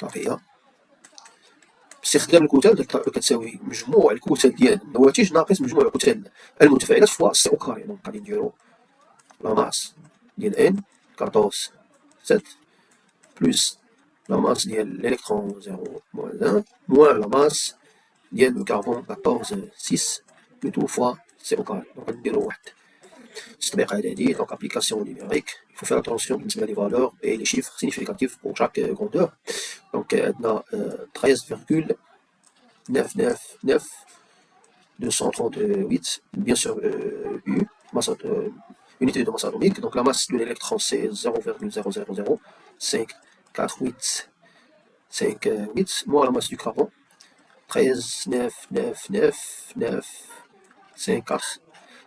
تعطيها باستخدام الكتل كتساوي مجموع الكتل ديال النواتج ناقص مجموع كتل المتفاعلات فوا سي او كاري. دونك غادي نديرو لا ماس ديال ان 14 7 بلس لا ماس ديال الالكترون 0 موان 1 موان لا ماس ديال لو كربون 14 6 بلوتو فوا سي او كاري. دونك غادي نديرو واحد التطبيق هذه. دونك ابليكاسيون نيميريك il faut faire attention بالنسبة لي valeurs et les chiffres significatifs pour chaque grandeur. دونك عندنا 13,999 238 bien sûr U masse unité de masse atomique. Donc la masse de l'électron c'est 0,000054858 moins la masse du carbone 13,999,954.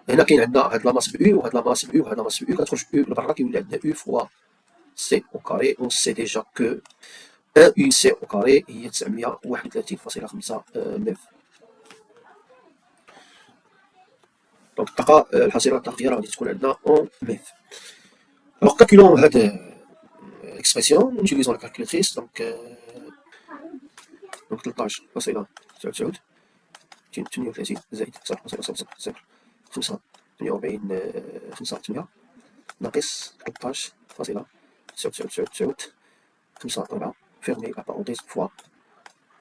هنا كاين عندنا هاد لا ماس بU وهاد لا ماس بU وهاد لا ماس بU كتخرج U لبرا كيولي عندنا U فوا سي او كاري. on sait déjà que 1 U C au carré هي 931.5 ميف. دونك الطاقة الحاصلة الطاقية راه غادي تكون عندنا اون ميف. الوغ كالكولون هاد الاكسبرسيون نوتيليزون لا كالكوليتريس. دونك 13.99 38 زائد 0.000 45 ناقص 13.9999 5 fermer la parenthèse fois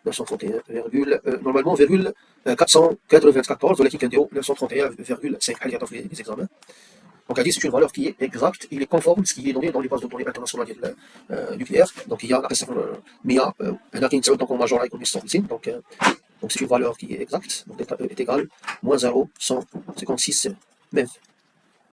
931, normalement, virgule 494, ولكن كنديرو 931,5 بحال اللي عطاو في لي زيكزامان. دونك هادي سي اون فالور كي اكزاكت il est conforme ce qui est donné dans les bases de données internationales ديال nucléaire. دونك هي ناقص 100 هنا كاين 9 دونك الماجور غيكون 150. دونك سي اون فالور كي اكزاكت. دونك دلتا او est égal moins 0,156 ميف.